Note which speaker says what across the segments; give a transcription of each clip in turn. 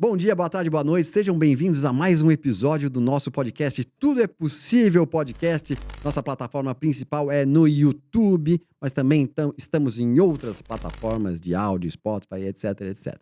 Speaker 1: Bom dia, boa tarde, boa noite. Sejam bem-vindos a mais um episódio do nosso podcast Tudo é Possível Podcast. Nossa plataforma principal é no YouTube, mas também estamos em outras plataformas de áudio, Spotify, etc, etc.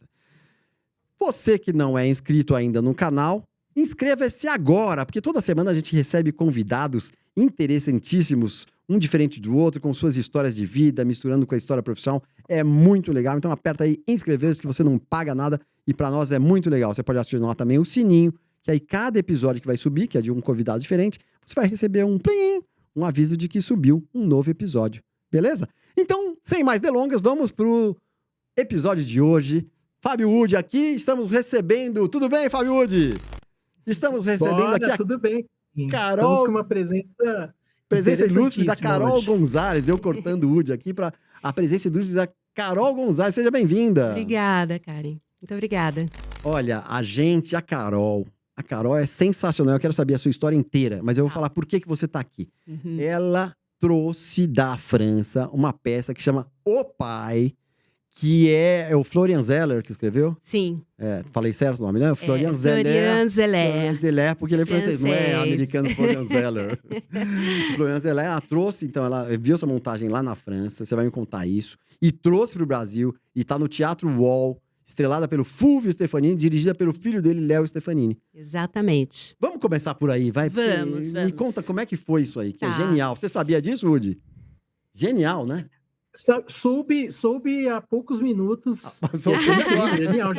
Speaker 1: Você que não é inscrito ainda no canal, inscreva-se agora, porque toda semana a gente recebe convidados interessantíssimos, um diferente do outro, com suas histórias de vida, misturando com a história profissional. É muito legal. Então aperta aí inscrever-se que você não paga nada e para nós é muito legal. Você pode acionar também o sininho, que aí cada episódio que vai subir, que é de um convidado diferente, você vai receber um plim, um aviso de que subiu um novo episódio. Beleza? Então, sem mais delongas, vamos pro episódio de hoje. Fábio Wood aqui, estamos recebendo... Tudo bem, Fábio Wood? Estamos recebendo aqui a
Speaker 2: tudo bem.
Speaker 1: Carol...
Speaker 2: Estamos com uma presença
Speaker 1: ilustre da Carol
Speaker 2: hoje.
Speaker 1: Gonzalez. Eu cortando o Wood aqui para a presença ilustre da Carol Gonzalez. Seja bem-vinda.
Speaker 3: Obrigada, Karen. Muito obrigada.
Speaker 1: Olha, a Carol é sensacional. Eu quero saber a sua história inteira, mas eu vou falar por que você está aqui.
Speaker 3: Uhum.
Speaker 1: Ela trouxe da França uma peça que chama O Pai, que é o Florian Zeller que escreveu?
Speaker 3: Sim.
Speaker 1: Falei certo o nome, né? Florian Zeller.
Speaker 3: Florian Zeller,
Speaker 1: porque ele é francês, não é americano Florian Zeller. Florian Zeller, ela trouxe, então, ela viu essa montagem lá na França, você vai me contar isso, e trouxe para o Brasil, e está no Teatro Wall, estrelada pelo Fulvio Stefanini, dirigida pelo filho dele, Léo Stefanini.
Speaker 3: Exatamente.
Speaker 1: Vamos começar por aí, vai?
Speaker 3: Vamos.
Speaker 1: Me conta como é que foi isso aí, que é
Speaker 3: Tá.
Speaker 1: genial. Você sabia disso, Woody? Genial, né?
Speaker 2: Soube há poucos minutos. Genial,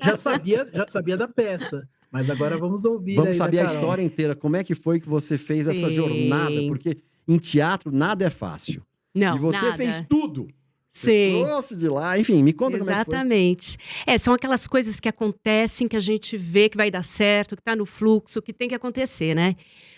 Speaker 2: já sabia da peça. Mas agora vamos ouvir.
Speaker 1: Vamos
Speaker 2: aí
Speaker 1: saber
Speaker 2: da
Speaker 1: a
Speaker 2: Carol.
Speaker 1: história inteira. Como é que foi que você fez essa
Speaker 3: Sim.
Speaker 1: jornada? Porque em teatro nada é fácil.
Speaker 3: Não,
Speaker 1: E você
Speaker 3: nada.
Speaker 1: fez tudo. Você
Speaker 3: Sim.
Speaker 1: trouxe de lá. Enfim, me conta como é que foi.
Speaker 3: Exatamente. São aquelas coisas que acontecem, que a gente vê que vai dar certo, que está no fluxo, que tem que acontecer, né?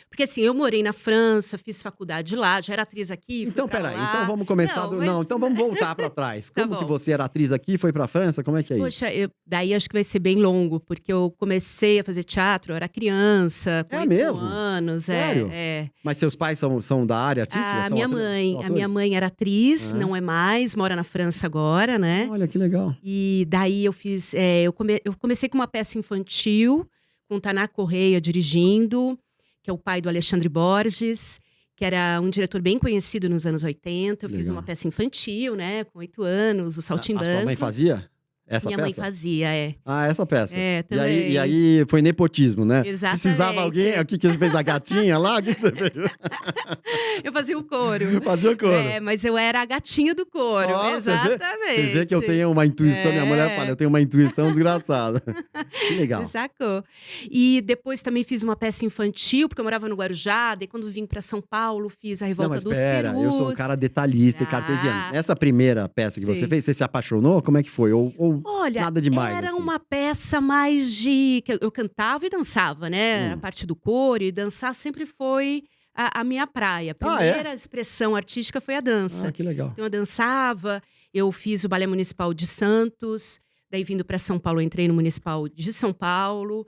Speaker 3: Porque assim, eu morei na França, fiz faculdade lá, já era atriz aqui, fui
Speaker 1: Então,
Speaker 3: pra
Speaker 1: peraí.
Speaker 3: lá.
Speaker 1: Então vamos começar então vamos voltar para trás.
Speaker 3: Tá
Speaker 1: Como que
Speaker 3: bom.
Speaker 1: você era atriz aqui, foi para França? Como é que é isso?
Speaker 3: Poxa, daí acho que vai ser bem longo, porque eu comecei a fazer teatro, eu era criança, com 8
Speaker 1: mesmo?
Speaker 3: anos.
Speaker 1: Sério? Mas seus pais são da área artística?
Speaker 3: A
Speaker 1: São
Speaker 3: minha
Speaker 1: atores?
Speaker 3: mãe,
Speaker 1: São
Speaker 3: a minha
Speaker 1: atores?
Speaker 3: mãe era atriz,
Speaker 1: Ah.
Speaker 3: não é mais, mora na França agora, né?
Speaker 1: Olha, que legal.
Speaker 3: E daí eu fiz, eu comecei com uma peça infantil, com o Taná Correia dirigindo, que é o pai do Alexandre Borges, que era um diretor bem conhecido nos anos 80. Eu fiz
Speaker 1: Legal.
Speaker 3: uma peça infantil, né, com 8 anos, o
Speaker 1: A
Speaker 3: Saltimbancos.
Speaker 1: sua mãe fazia essa
Speaker 3: Minha
Speaker 1: peça?
Speaker 3: mãe fazia,
Speaker 1: Ah, essa peça.
Speaker 3: também.
Speaker 1: E aí foi nepotismo, né?
Speaker 3: Exatamente.
Speaker 1: Precisava alguém aqui que fez a gatinha lá? O que você fez?
Speaker 3: Eu fazia o coro.
Speaker 1: Fazia o coro.
Speaker 3: Mas eu era a gatinha do coro,
Speaker 1: Ó,
Speaker 3: exatamente.
Speaker 1: Você vê que eu tenho uma intuição, minha mulher fala, eu tenho uma intuição desgraçada. Que legal.
Speaker 3: Sacou. E depois também fiz uma peça infantil, porque eu morava no Guarujá, daí quando vim pra São Paulo, fiz a Revolta dos
Speaker 1: Pera,
Speaker 3: Perus.
Speaker 1: eu sou um cara detalhista e cartesiano. Essa primeira peça que você
Speaker 3: Sim.
Speaker 1: fez, você se apaixonou? Como é que foi? Ou
Speaker 3: Olha,
Speaker 1: nada demais,
Speaker 3: era
Speaker 1: assim?
Speaker 3: uma peça mais de... Eu cantava e dançava, né? A parte do coro e dançar sempre foi a minha praia. A primeira expressão artística foi a dança.
Speaker 1: Ah, que legal.
Speaker 3: Então eu dançava, eu fiz o Balé Municipal de Santos, daí vindo para São Paulo, eu entrei no Municipal de São Paulo.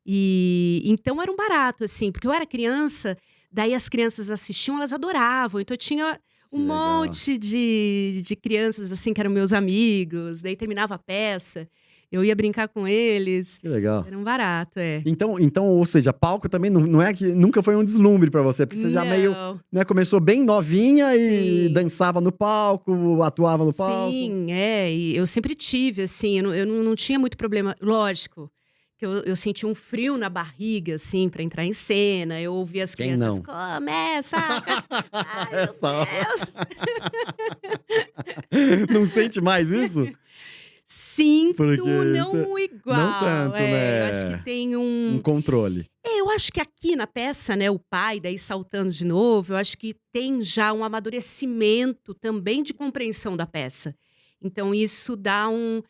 Speaker 3: E então era um barato, assim, porque eu era criança, daí as crianças assistiam, elas adoravam. Então eu tinha um monte de crianças, assim, que eram meus amigos. Daí terminava a peça, eu ia brincar com eles.
Speaker 1: Que legal.
Speaker 3: Era um barato,
Speaker 1: Então, ou seja, palco também não é que nunca foi um deslumbre pra você, porque você já meio, né, começou bem novinha e
Speaker 3: Sim.
Speaker 1: dançava no palco, atuava no palco.
Speaker 3: Sim, e eu sempre tive, assim, eu não tinha muito problema. Lógico, que eu sentia um frio na barriga, assim, pra entrar em cena. Eu ouvia as
Speaker 1: Quem
Speaker 3: crianças,
Speaker 1: não?
Speaker 3: começa! Ai, meu
Speaker 1: Essa hora.
Speaker 3: Deus!
Speaker 1: Não sente mais isso?
Speaker 3: Sinto,
Speaker 1: Porque
Speaker 3: não igual.
Speaker 1: não tanto, né?
Speaker 3: Eu acho que tem
Speaker 1: Um controle.
Speaker 3: Eu acho que aqui na peça, né, o pai, daí saltando de novo, eu acho que tem já um amadurecimento também de compreensão da peça. Então, isso dá um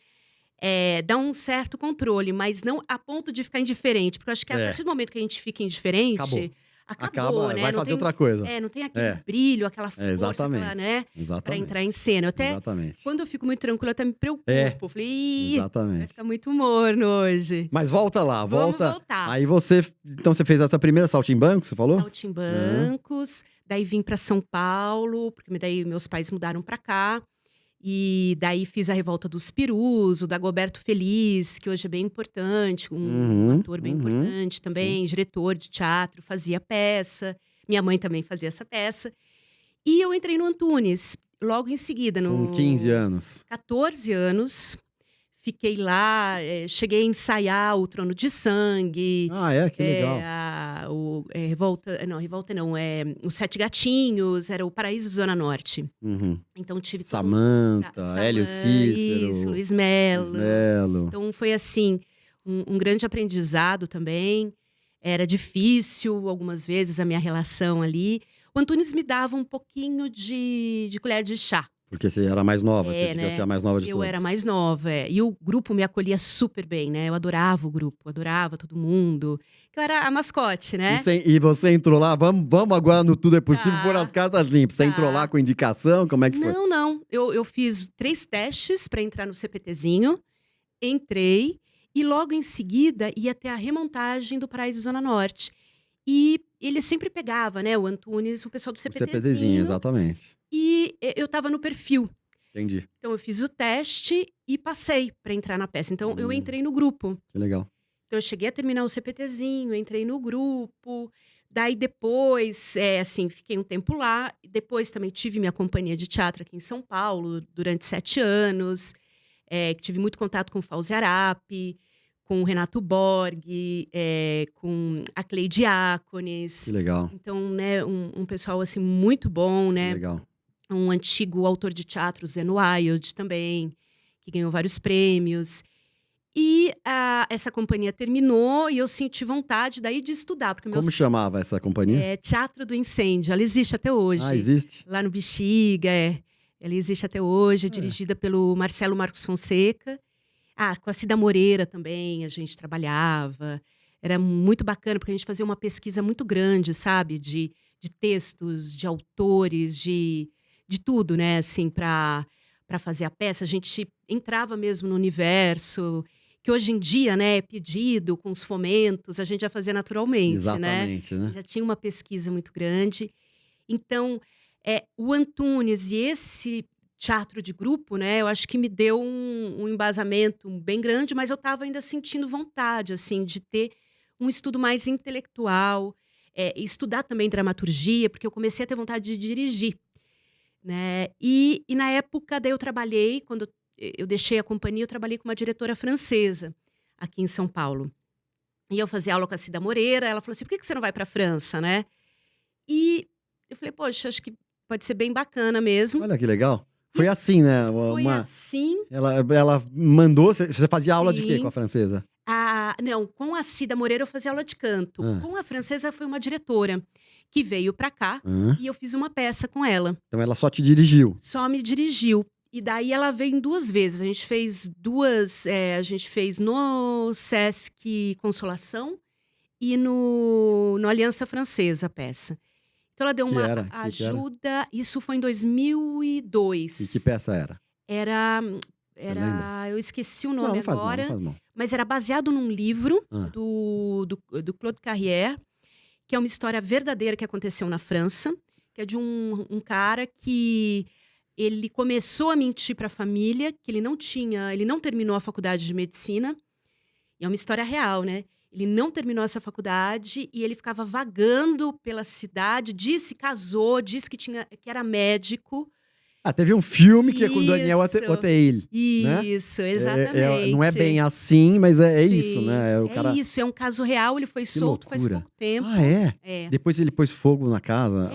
Speaker 3: certo controle, mas não a ponto de ficar indiferente. Porque eu acho que a partir do momento que a gente fica indiferente, acabou, né?
Speaker 1: Vai
Speaker 3: Não
Speaker 1: fazer
Speaker 3: tem,
Speaker 1: outra coisa.
Speaker 3: não tem aquele brilho, aquela força,
Speaker 1: Exatamente.
Speaker 3: né? Pra
Speaker 1: Exatamente.
Speaker 3: entrar em cena. Eu até,
Speaker 1: Exatamente.
Speaker 3: quando eu fico muito tranquila, eu até me preocupo. Eu falei, vai
Speaker 1: Exatamente.
Speaker 3: ficar muito morno hoje.
Speaker 1: Mas volta lá,
Speaker 3: Vamos
Speaker 1: volta.
Speaker 3: voltar.
Speaker 1: Aí então você fez essa primeira Saltimbanco, você falou?
Speaker 3: Saltimbancos, daí vim pra São Paulo, porque daí meus pais mudaram pra cá. E daí fiz a Revolta dos Perus, o Dagoberto Feliz, que hoje é bem importante, um ator bem importante também, diretor de teatro, fazia peça. Minha mãe também fazia essa peça. E eu entrei no Antunes, logo em seguida.
Speaker 1: Com 15 anos.
Speaker 3: 14 anos. Fiquei lá, cheguei a ensaiar o Trono de Sangue.
Speaker 1: Que legal.
Speaker 3: Revolta não, Os Sete Gatinhos, era o Paraíso Zona Norte. Então tive
Speaker 1: Samantha, Hélio Cícero.
Speaker 3: Isso, Luiz Melo. Então foi assim, um grande aprendizado também. Era difícil algumas vezes a minha relação ali. O Antunes me dava um pouquinho de colher de chá.
Speaker 1: Porque você era mais nova, você devia ser a mais nova de todos.
Speaker 3: Eu era mais nova, E o grupo me acolhia super bem, né? Eu adorava o grupo, adorava todo mundo. Eu era a mascote, né?
Speaker 1: E você entrou lá, vamos agora no Tudo é Possível pôr as cartas limpas. Você entrou lá com indicação, como é que foi?
Speaker 3: Não. Eu fiz 3 testes para entrar no CPTzinho, entrei e logo em seguida ia ter a remontagem do Paraíso Zona Norte. E ele sempre pegava, né, o Antunes, o pessoal do CPTzinho.
Speaker 1: O CPTzinho, exatamente.
Speaker 3: E eu tava no perfil.
Speaker 1: Entendi.
Speaker 3: Então eu fiz o teste e passei para entrar na peça. Então eu entrei no grupo.
Speaker 1: Que legal.
Speaker 3: Então eu cheguei a terminar o CPTzinho, entrei no grupo. Daí depois, fiquei um tempo lá. Depois também tive minha companhia de teatro aqui em São Paulo durante 7 anos. Tive muito contato com o Fauzi Arap, com o Renato Borg, com a Cleide Diácones.
Speaker 1: Que legal.
Speaker 3: Então, né, um pessoal assim muito bom, né?
Speaker 1: Que legal.
Speaker 3: Um antigo autor de teatro, Zen Wild, também, que ganhou vários prêmios. E essa companhia terminou e eu senti vontade daí de estudar. Porque
Speaker 1: Como chamava essa companhia?
Speaker 3: Teatro do Incêndio. Ela existe até hoje.
Speaker 1: Existe?
Speaker 3: Lá no Bexiga, Ela existe até hoje, dirigida pelo Marcelo Marcos Fonseca. Com a Cida Moreira também a gente trabalhava. Era muito bacana, porque a gente fazia uma pesquisa muito grande, sabe? De textos, de autores, de tudo, né? Assim, para fazer a peça. A gente entrava mesmo no universo, que hoje em dia, né, é pedido, com os fomentos, a gente já fazia naturalmente,
Speaker 1: Exatamente, né?
Speaker 3: Já tinha uma pesquisa muito grande. Então, o Antunes e esse teatro de grupo, né? Eu acho que me deu um embasamento bem grande, mas eu estava ainda sentindo vontade, assim, de ter um estudo mais intelectual, estudar também dramaturgia, porque eu comecei a ter vontade de dirigir, né? E na época, daí eu trabalhei, quando eu deixei a companhia, eu trabalhei com uma diretora francesa aqui em São Paulo. E eu fazia aula com a Cida Moreira, ela falou assim, por que você não vai para a França, né? E eu falei, poxa, acho que pode ser bem bacana mesmo.
Speaker 1: Olha que legal. Foi assim, né?
Speaker 3: Foi assim.
Speaker 1: Ela mandou. Você fazia aula de quê com a francesa?
Speaker 3: Não, com a Cida Moreira eu fazia aula de canto. Com a francesa foi uma diretora que veio pra cá e eu fiz uma peça com ela.
Speaker 1: Então ela só te dirigiu?
Speaker 3: Só me dirigiu. E daí ela veio em 2 vezes. A gente fez 2. A gente fez no Sesc Consolação e no Aliança Francesa a peça. Então ela deu uma ajuda. Isso foi em 2002.
Speaker 1: E que peça era?
Speaker 3: Eu esqueci o nome agora.
Speaker 1: Não faz mal.
Speaker 3: Mas era baseado num livro do Claude Carrière, que é uma história verdadeira que aconteceu na França, que é de um cara que ele começou a mentir para a família, que ele não terminou a faculdade de medicina. E é uma história real, né? Ele não terminou essa faculdade e ele ficava vagando pela cidade, casou, disse que era médico.
Speaker 1: Teve um filme que é com Daniel Auteuil.
Speaker 3: Isso, né? Exatamente.
Speaker 1: Não é bem assim, mas isso, né?
Speaker 3: Isso, é um caso real, ele foi solto faz pouco tempo.
Speaker 1: Depois ele pôs fogo na casa,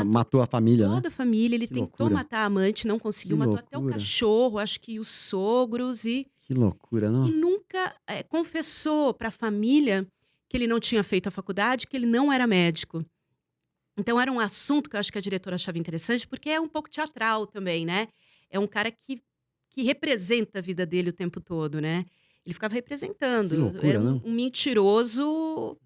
Speaker 1: matou a família, né?
Speaker 3: Toda a família, ele tentou matar a amante, não conseguiu, matou até o cachorro, acho que os sogros Que
Speaker 1: loucura, não?
Speaker 3: E nunca confessou para a família que ele não tinha feito a faculdade, que ele não era médico. Então, era um assunto que eu acho que a diretora achava interessante, porque é um pouco teatral também, né? É um cara que representa a vida dele o tempo todo, né? Ele ficava representando.
Speaker 1: Que loucura,
Speaker 3: era
Speaker 1: não?
Speaker 3: um mentiroso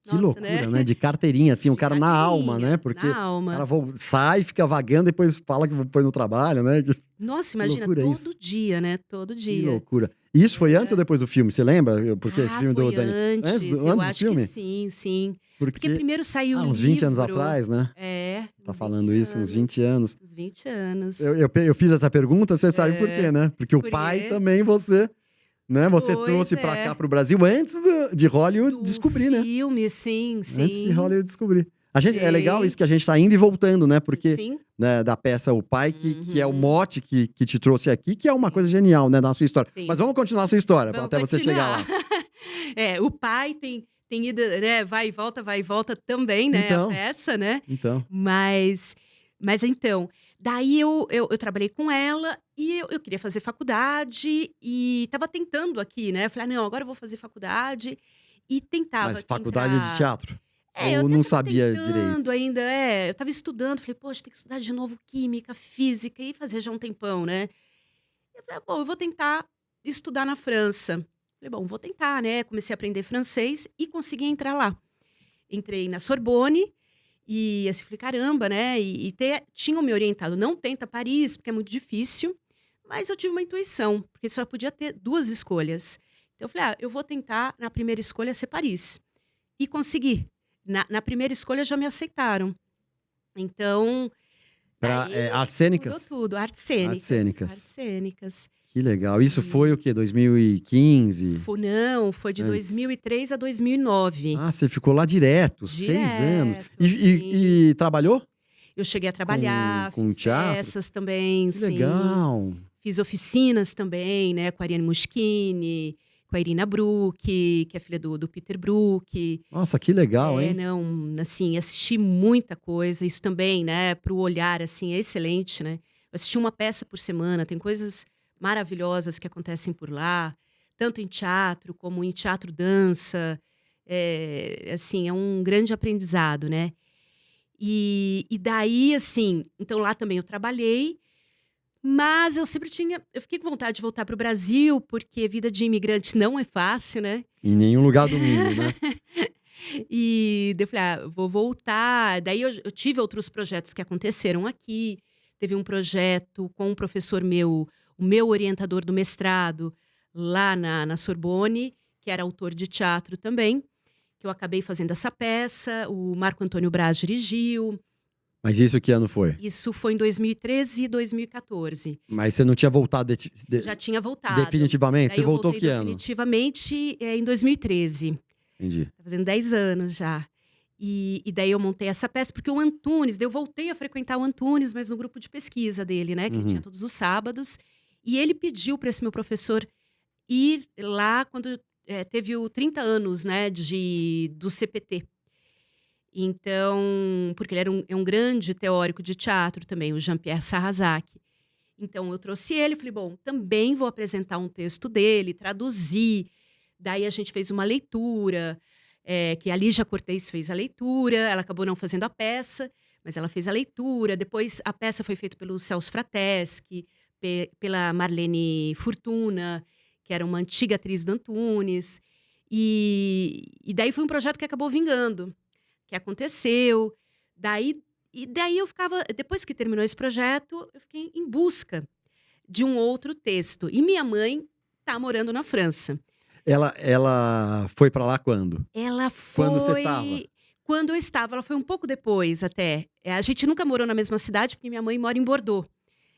Speaker 1: Que loucura, né? De carteirinha, assim, o cara na alma, né? Porque
Speaker 3: na alma.
Speaker 1: ela sai, fica vagando, depois fala que foi no trabalho, né?
Speaker 3: Nossa, imagina,
Speaker 1: loucura
Speaker 3: todo
Speaker 1: isso.
Speaker 3: dia, né? Todo
Speaker 1: Que
Speaker 3: dia.
Speaker 1: loucura. E isso foi antes ou depois do filme? Você lembra? Porque esse filme
Speaker 3: foi
Speaker 1: do Dani.
Speaker 3: antes,
Speaker 1: do
Speaker 3: eu acho
Speaker 1: filme?
Speaker 3: que sim. Porque
Speaker 1: Porque
Speaker 3: primeiro saiu o
Speaker 1: uns 20 anos
Speaker 3: livro.
Speaker 1: atrás, né?
Speaker 3: Tá
Speaker 1: Tá falando isso, uns 20 anos.
Speaker 3: Uns 20 anos.
Speaker 1: Eu fiz essa pergunta, você sabe por quê, né? Porque o
Speaker 3: Por
Speaker 1: pai
Speaker 3: quê?
Speaker 1: também você, né? Você
Speaker 3: Pois
Speaker 1: trouxe pra
Speaker 3: é.
Speaker 1: cá, pro Brasil, antes de Hollywood
Speaker 3: Do
Speaker 1: descobrir, né?
Speaker 3: filme, sim.
Speaker 1: Antes de Hollywood descobrir. É
Speaker 3: Sim.
Speaker 1: legal isso que a gente tá indo e voltando, né? Porque
Speaker 3: Sim.
Speaker 1: né, da peça O Pai, que é o
Speaker 3: Uhum.
Speaker 1: mote que te trouxe aqui, que é uma coisa genial, né? Da sua história.
Speaker 3: Sim.
Speaker 1: Mas vamos continuar a sua história,
Speaker 3: Vamos
Speaker 1: até você chegar lá.
Speaker 3: continuar. O pai tem ido, né? Vai e volta também, né?
Speaker 1: Então.
Speaker 3: A peça, né?
Speaker 1: Então,
Speaker 3: Mas então, daí eu trabalhei com ela e eu queria fazer faculdade e estava tentando aqui, né? Eu falei, não, agora eu vou fazer faculdade e tentava.
Speaker 1: mas faculdade
Speaker 3: entrar...
Speaker 1: de teatro?
Speaker 3: eu
Speaker 1: Ou
Speaker 3: até
Speaker 1: não
Speaker 3: tava
Speaker 1: sabia
Speaker 3: tentando
Speaker 1: direito?
Speaker 3: ainda, eu tava estudando, falei, poxa, tem que estudar de novo química, física, e fazia já um tempão, né? Eu falei, bom, eu vou tentar estudar na França. Falei, bom, vou tentar, né? Comecei a aprender francês e consegui entrar lá. Entrei na Sorbonne e assim, falei, caramba, né? Tinham me orientado, não tenta Paris, porque é muito difícil, mas eu tive uma intuição, porque só podia ter 2 escolhas. Então eu falei, eu vou tentar, na primeira escolha, ser Paris. E consegui. Na primeira escolha já me aceitaram. Então.
Speaker 1: Para
Speaker 3: daí
Speaker 1: artes
Speaker 3: mudou
Speaker 1: cênicas?
Speaker 3: tudo. Artes cênicas.
Speaker 1: Artes cênicas.
Speaker 3: Artes cênicas.
Speaker 1: Que legal. Isso foi o quê? 2015?
Speaker 3: Não, foi de
Speaker 1: Antes.
Speaker 3: 2003 a 2009.
Speaker 1: Ah, você ficou lá direto, 6 anos. E trabalhou?
Speaker 3: Eu cheguei a trabalhar,
Speaker 1: Com
Speaker 3: fiz
Speaker 1: teatro?
Speaker 3: peças também,
Speaker 1: Que
Speaker 3: sim.
Speaker 1: legal.
Speaker 3: Fiz oficinas também, né? Com a Ariane Muschini, com a Irina Bruck, que é filha do Peter Brook.
Speaker 1: Nossa, que legal, hein?
Speaker 3: Não, assim, assisti muita coisa. Isso também, né? Para o olhar, assim, é excelente, né? Eu assisti uma peça por semana, tem coisas maravilhosas que acontecem por lá, tanto em teatro como em teatro dança. Assim, é um grande aprendizado, né? E daí, assim, então lá também eu trabalhei, mas eu fiquei com vontade de voltar para o Brasil, porque vida de imigrante não é fácil, né?
Speaker 1: Em nenhum lugar do mundo, né?
Speaker 3: E daí eu falei, vou voltar. Daí eu tive outros projetos que aconteceram aqui. Teve um projeto com um professor meu, o meu orientador do mestrado, lá na Sorbonne, que era autor de teatro também, que eu acabei fazendo essa peça, o Marco Antônio Braz dirigiu.
Speaker 1: Mas isso que ano foi?
Speaker 3: Isso foi em 2013 e 2014.
Speaker 1: Mas você não tinha voltado
Speaker 3: Já tinha voltado.
Speaker 1: definitivamente?
Speaker 3: Daí
Speaker 1: Você
Speaker 3: eu
Speaker 1: voltou
Speaker 3: voltei
Speaker 1: que ano?
Speaker 3: definitivamente em 2013.
Speaker 1: Entendi.
Speaker 3: Tá fazendo 10 anos já. E daí eu montei essa peça, porque o Antunes, daí eu voltei a frequentar o Antunes, mas no grupo de pesquisa dele, né? Que ele tinha todos os sábados. E ele pediu para esse meu professor ir lá quando teve o 30 anos, né? Do CPT. Então, porque ele era um grande teórico de teatro também, o Jean-Pierre Sarrazac. Então, eu trouxe ele, falei, bom, também vou apresentar um texto dele, traduzir. Daí a gente fez uma leitura, que a Lígia Cortez fez a leitura, ela acabou não fazendo a peça, mas ela fez a leitura. Depois a peça foi feita pelo Celso Frateschi, pela Marlene Fortuna, que era uma antiga atriz do Antunes. E daí foi um projeto que acabou vingando, que aconteceu. Daí eu ficava, depois que terminou esse projeto, eu fiquei em busca de um outro texto. E minha mãe está morando na França.
Speaker 1: Ela foi para lá quando?
Speaker 3: Ela foi...
Speaker 1: Quando você estava?
Speaker 3: Quando eu estava, ela foi um pouco depois até. A gente nunca morou na mesma cidade, porque minha mãe mora em Bordeaux.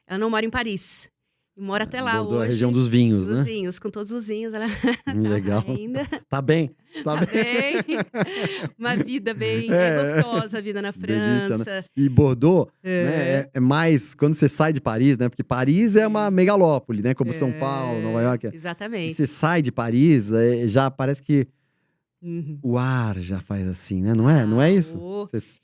Speaker 3: Ela não mora em Paris. E mora até lá
Speaker 1: Bordeaux,
Speaker 3: hoje.
Speaker 1: a região dos vinhos,
Speaker 3: dos
Speaker 1: né?
Speaker 3: vinhos, com todos os vinhos. Ela
Speaker 1: Legal.
Speaker 3: ainda.
Speaker 1: Tá bem.
Speaker 3: Tá bem. Uma vida bem gostosa, a vida na
Speaker 1: Delícia,
Speaker 3: França.
Speaker 1: né? E Bordeaux, né, é mais quando você sai de Paris, né? Porque Paris é uma megalópole, né? Como São Paulo, Nova York. E
Speaker 3: Exatamente.
Speaker 1: você sai de Paris, já parece que
Speaker 3: Uhum.
Speaker 1: o ar já faz assim, né? Não é? Não é isso? Você...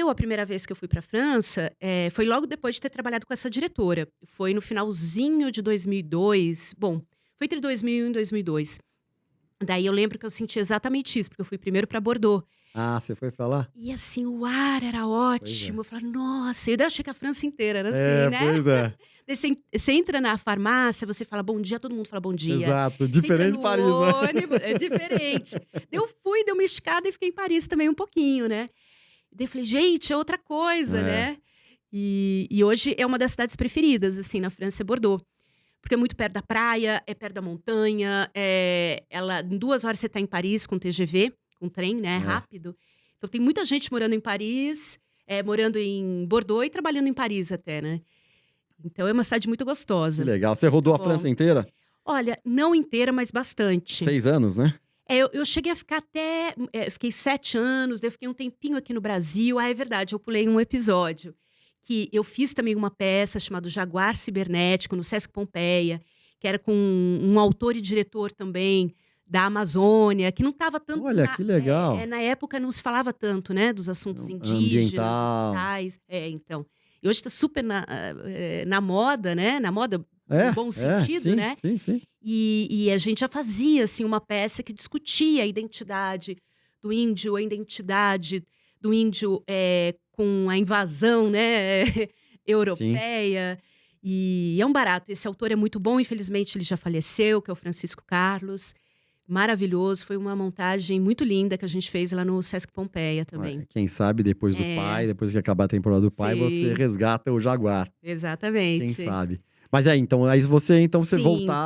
Speaker 3: A primeira vez que eu fui para a França, foi logo depois de ter trabalhado com essa diretora. Foi no finalzinho de 2002. Bom, foi entre 2001 e 2002. Daí eu lembro que eu senti exatamente isso, porque eu fui primeiro para Bordeaux.
Speaker 1: Ah, você foi pra lá?
Speaker 3: E assim, o ar era ótimo. Eu falei, nossa, eu achei que a França inteira era assim, né?
Speaker 1: Pois é.
Speaker 3: Você entra na farmácia, você fala bom dia, todo mundo fala bom dia.
Speaker 1: Exato, diferente de Paris, né?
Speaker 3: Ônibus, é diferente. Eu fui, dei uma escada e fiquei em Paris também um pouquinho, né? Daí eu falei, gente, é outra coisa, né? E hoje é uma das cidades preferidas, assim, na França, é Bordeaux. Porque é muito perto da praia, é perto da montanha. Em 2 horas você está em Paris com TGV, com trem, né? Rápido. Então tem muita gente morando em Paris, morando em Bordeaux e trabalhando em Paris até, né? Então é uma cidade muito gostosa.
Speaker 1: Que legal. Você rodou a França inteira?
Speaker 3: Olha, não inteira, mas bastante.
Speaker 1: 6 anos, né?
Speaker 3: Eu cheguei a ficar até... fiquei 7 anos, daí eu fiquei um tempinho aqui no Brasil. É verdade, eu pulei um episódio. Que eu fiz também uma peça chamada Jaguar Cibernético, no Sesc Pompeia, que era com um autor e diretor também da Amazônia, que não estava tanto...
Speaker 1: Olha, que legal.
Speaker 3: Na época não se falava tanto, né? Dos assuntos indígenas, ambientais. Então. E hoje está super na moda, né? Na moda, no bom sentido,
Speaker 1: sim,
Speaker 3: né?
Speaker 1: Sim.
Speaker 3: E a gente já fazia, assim, uma peça que discutia a identidade do índio, a identidade do índio com a invasão, né, europeia. Sim. E é um barato. Esse autor é muito bom, infelizmente ele já faleceu, que é o Francisco Carlos. Maravilhoso, foi uma montagem muito linda que a gente fez lá no Sesc Pompeia também.
Speaker 1: Quem sabe depois do pai, depois que acabar a temporada do pai, você resgata o Jaguar.
Speaker 3: Exatamente.
Speaker 1: Quem sabe. Mas você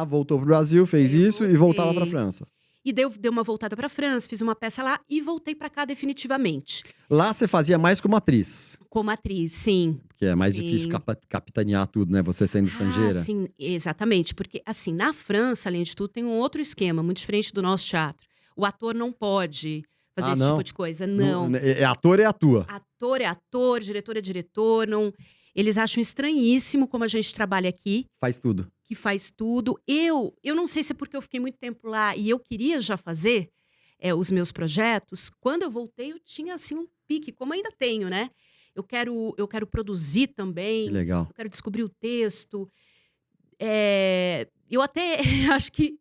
Speaker 1: voltou pro Brasil, fez isso e voltava pra França.
Speaker 3: E dei uma voltada pra França, fiz uma peça lá e voltei pra cá definitivamente.
Speaker 1: Lá você fazia mais como atriz?
Speaker 3: Como atriz, sim.
Speaker 1: Porque é mais difícil capitanear tudo, né? Você sendo estrangeira.
Speaker 3: Sim, exatamente. Porque, assim, na França, além de tudo, tem um outro esquema, muito diferente do nosso teatro. O ator não pode fazer esse tipo de coisa, não.
Speaker 1: Ator é atua.
Speaker 3: Ator é ator, diretor é diretor, não... Eles acham estranhíssimo como a gente trabalha aqui.
Speaker 1: Faz tudo.
Speaker 3: Que faz tudo. Eu não sei se é porque eu fiquei muito tempo lá e eu queria já fazer os meus projetos. Quando eu voltei, eu tinha, assim, um pique, como ainda tenho, né? Eu quero produzir também.
Speaker 1: Que legal.
Speaker 3: Eu quero descobrir o texto. Eu até acho que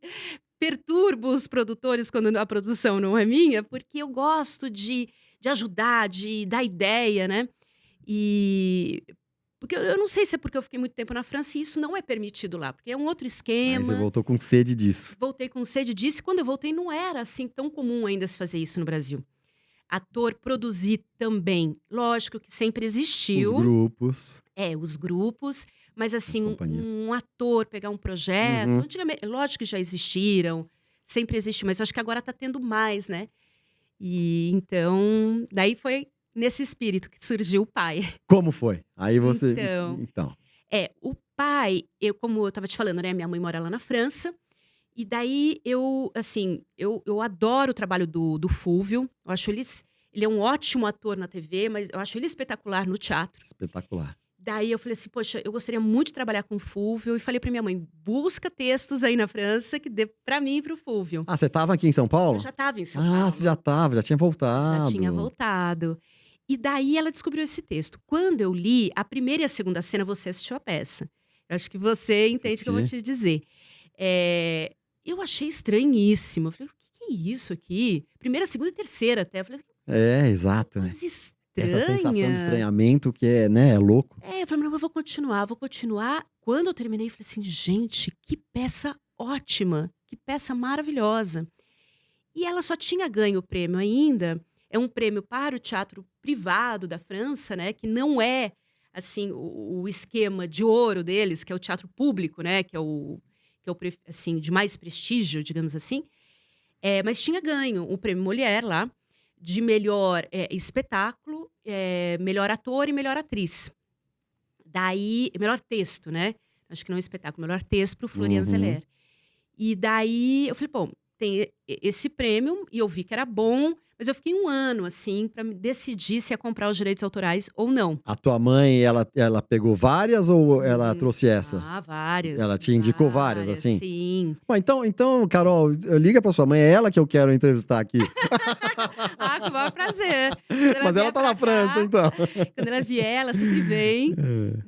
Speaker 3: perturbo os produtores quando a produção não é minha, porque eu gosto de ajudar, de dar ideia, né? Porque eu não sei se é porque eu fiquei muito tempo na França e isso não é permitido lá, porque é um outro esquema.
Speaker 1: Aí você voltou com sede disso.
Speaker 3: Voltei com sede disso e quando eu voltei não era assim tão comum ainda se fazer isso no Brasil. Ator produzir também, lógico que sempre existiu.
Speaker 1: Os grupos.
Speaker 3: Os grupos, mas assim, um ator pegar um projeto, antigamente, lógico que já existiram, sempre existiu, mas eu acho que agora tá tendo mais, né? E então, daí foi nesse espírito que surgiu o pai.
Speaker 1: Como foi? Aí você...
Speaker 3: Então. O pai, como eu estava te falando, né? Minha mãe mora lá na França. E daí, eu adoro o trabalho do Fúvio. Eu acho ele é um ótimo ator na TV, mas eu acho ele espetacular no teatro.
Speaker 1: Espetacular.
Speaker 3: Daí eu falei assim, poxa, eu gostaria muito de trabalhar com o Fúvio. E falei pra minha mãe, busca textos aí na França que dê pra mim e pro Fúvio.
Speaker 1: Ah, você estava aqui em São Paulo?
Speaker 3: Eu já estava em São Paulo.
Speaker 1: Ah, você já estava, já tinha voltado.
Speaker 3: Já tinha voltado. E daí ela descobriu esse texto. Quando eu li, a primeira e a segunda cena, você assistiu a peça. Eu acho que você entende o que eu vou te dizer. Eu achei estranhíssimo. Eu falei, o que é isso aqui? Primeira, segunda e terceira até. Eu falei,
Speaker 1: exato.
Speaker 3: Coisa estranha.
Speaker 1: Essa sensação de estranhamento que é louco.
Speaker 3: Eu falei, não, eu vou continuar. Quando eu terminei, eu falei assim, gente, que peça ótima, que peça maravilhosa. E ela só tinha ganho o prêmio ainda. É um prêmio para o teatro privado da França, né? Que não é, assim, o esquema de ouro deles, que é o teatro público, né? Que é o assim, de mais prestígio, digamos assim. Mas tinha ganho o prêmio Molière lá, de melhor espetáculo, melhor ator e melhor atriz. Daí, melhor texto, né? Acho que não é espetáculo, melhor texto para o Florian Zeller. E daí, eu falei, bom, tem esse prêmio, e eu vi que era bom, mas eu fiquei 1 ano, assim, para me decidir se ia comprar os direitos autorais ou não.
Speaker 1: A tua mãe, ela pegou várias ou ela trouxe essa?
Speaker 3: Várias.
Speaker 1: Ela te indicou várias, assim?
Speaker 3: Sim.
Speaker 1: Bom, então, Carol, liga pra sua mãe, é ela que eu quero entrevistar aqui.
Speaker 3: Com o maior prazer.
Speaker 1: Mas ela tá na França, então.
Speaker 3: Quando ela vier, ela sempre vem.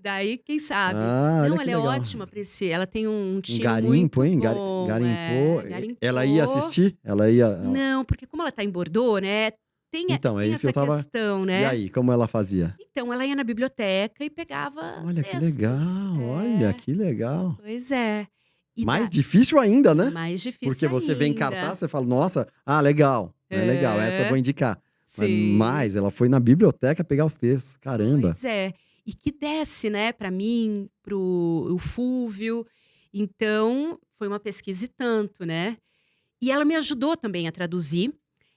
Speaker 3: Daí, quem sabe? Não, ela é ótima pra esse... Ela tem um tino
Speaker 1: garimpo,
Speaker 3: muito
Speaker 1: hein?
Speaker 3: bom.
Speaker 1: Garimpou.
Speaker 3: Garimpou.
Speaker 1: Ela ia assistir? Ela ia...
Speaker 3: Não, porque como ela tá em Bordeaux, né? tem,
Speaker 1: Então, é
Speaker 3: tem
Speaker 1: isso que
Speaker 3: essa
Speaker 1: eu tava...
Speaker 3: questão,
Speaker 1: E
Speaker 3: né?
Speaker 1: aí, como ela fazia?
Speaker 3: Então, ela ia na biblioteca e pegava
Speaker 1: Olha que
Speaker 3: textos.
Speaker 1: legal, olha que legal.
Speaker 3: Pois é. E
Speaker 1: Mais difícil ainda, né?
Speaker 3: mais difícil
Speaker 1: Porque você vê em
Speaker 3: ainda.
Speaker 1: cartaz, você fala, nossa, legal, legal, essa eu vou indicar.
Speaker 3: Sim.
Speaker 1: Mas ela foi na biblioteca pegar os textos, caramba.
Speaker 3: Pois é. E que desce, né, para mim, o Fúvio. Então, foi uma pesquisa e tanto, né? E ela me ajudou também a traduzir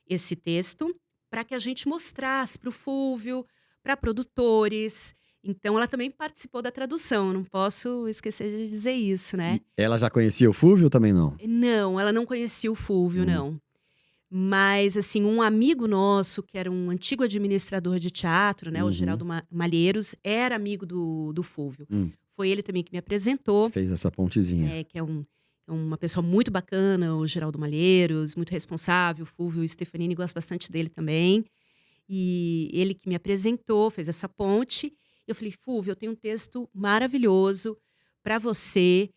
Speaker 3: esse texto para que a gente mostrasse para o Fúvio, para produtores. Então, ela também participou da tradução, não posso esquecer de dizer isso, né?
Speaker 1: E ela já conhecia o Fúvio ou também não?
Speaker 3: Não, ela não conhecia o Fúvio, não. Mas, assim, um amigo nosso, que era um antigo administrador de teatro, né? O Geraldo Malheiros, era amigo do Fúvio. Foi ele também que me apresentou.
Speaker 1: Fez essa pontezinha.
Speaker 3: Que é uma pessoa muito bacana, o Geraldo Malheiros, muito responsável. O Fúvio Stefanini gosta bastante dele também. E ele que me apresentou, fez essa ponte. Eu falei, Fúvio, eu tenho um texto maravilhoso para você,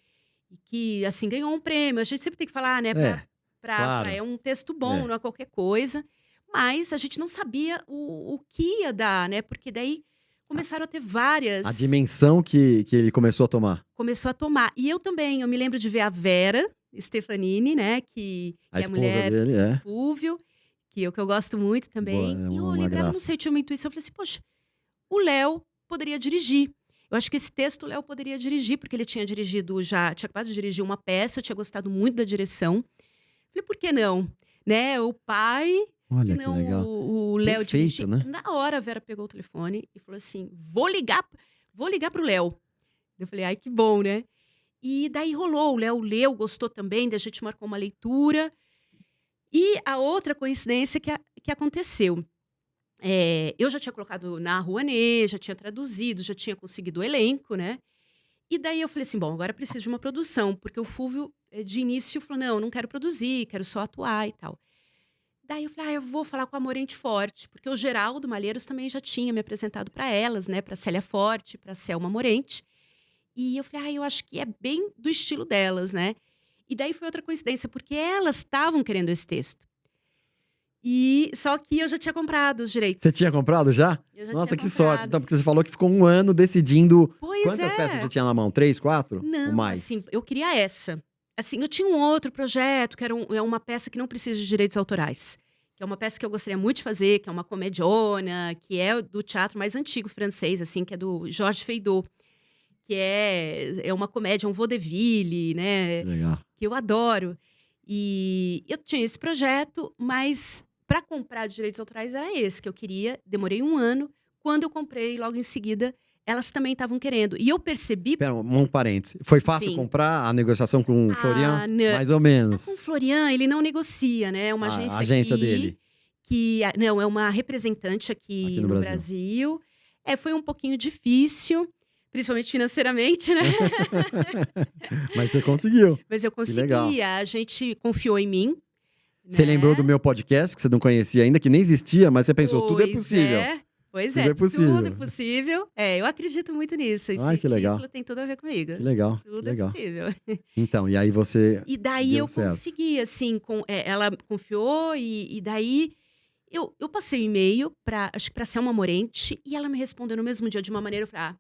Speaker 3: que, assim, ganhou um prêmio. A gente sempre tem que falar, né?
Speaker 1: Claro.
Speaker 3: É um texto bom, não é qualquer coisa. Mas a gente não sabia o que ia dar, né? Porque daí começaram a ter várias...
Speaker 1: A dimensão que ele começou a tomar.
Speaker 3: Começou a tomar. E eu também, eu me lembro de ver a Vera Stefanini, né? Que
Speaker 1: A
Speaker 3: é a mulher
Speaker 1: dele,
Speaker 3: do Fúvio, que eu gosto muito também.
Speaker 1: Boa,
Speaker 3: e eu olhei pra ela, não sei, tinha uma intuição. Eu falei assim, poxa, o Léo poderia dirigir. Eu acho que esse texto o Léo poderia dirigir, porque ele tinha dirigido tinha acabado de dirigir uma peça, eu tinha gostado muito da direção. Falei, por que não? Né? O pai...
Speaker 1: Olha
Speaker 3: não,
Speaker 1: que legal.
Speaker 3: O Léo dirigiu.
Speaker 1: Né?
Speaker 3: Na hora, a Vera pegou o telefone e falou assim, vou ligar pro Léo. Eu falei, ai, que bom, né? E daí rolou, o Léo leu, gostou também, daí a gente marcou uma leitura. E a outra coincidência que aconteceu. Eu já tinha colocado na Rouanet, já tinha traduzido, já tinha conseguido o elenco, né? E daí eu falei assim, bom, agora preciso de uma produção, porque o Fúvio, de início, falou, não quero produzir, quero só atuar e tal. Daí eu falei, eu vou falar com a Morente Forte, porque o Geraldo Malheiros também já tinha me apresentado para elas, né? Para Célia Forte, para Selma Morente. E eu falei, eu acho que é bem do estilo delas, né? E daí foi outra coincidência, porque elas estavam querendo esse texto. E só que eu já tinha comprado os direitos.
Speaker 1: Você tinha comprado já? Nossa, que sorte. Então, porque você falou que ficou um ano decidindo quantas peças você tinha na mão? 3, 4?
Speaker 3: Não,
Speaker 1: ou mais?
Speaker 3: Assim, eu queria essa. Assim, eu tinha um outro projeto, que é uma peça que não precisa de direitos autorais. Que é uma peça que eu gostaria muito de fazer, que é uma comediona, que é do teatro mais antigo francês, assim, que é do Georges Feydeau. Que é uma comédia, um vaudeville, né?
Speaker 1: Legal.
Speaker 3: Que eu adoro. E eu tinha esse projeto, mas para comprar de direitos autorais era esse que eu queria. Demorei um ano. Quando eu comprei, logo em seguida, elas também estavam querendo. E eu percebi...
Speaker 1: Pera, um parênteses. Foi fácil comprar a negociação com o Florian?
Speaker 3: Não.
Speaker 1: Mais ou menos.
Speaker 3: Com o Florian, ele não negocia, né? É uma agência
Speaker 1: a agência
Speaker 3: aqui,
Speaker 1: dele.
Speaker 3: Não, é uma representante aqui no Brasil. Foi um pouquinho difícil, principalmente financeiramente, né?
Speaker 1: Mas você conseguiu.
Speaker 3: Mas eu consegui. A gente confiou em mim.
Speaker 1: Você lembrou do meu podcast, que você não conhecia ainda, que nem existia, mas você pensou, tudo é possível.
Speaker 3: Pois
Speaker 1: tudo é possível.
Speaker 3: Tudo é possível. Eu acredito muito nisso. Esse
Speaker 1: que legal.
Speaker 3: título tem tudo a ver comigo.
Speaker 1: Que legal.
Speaker 3: Tudo
Speaker 1: legal.
Speaker 3: é possível.
Speaker 1: Então, e aí você...
Speaker 3: E daí eu consegui, assim, ela confiou e daí eu passei o e-mail acho que para Selma Morente, e ela me respondeu no mesmo dia de uma maneira, eu falei,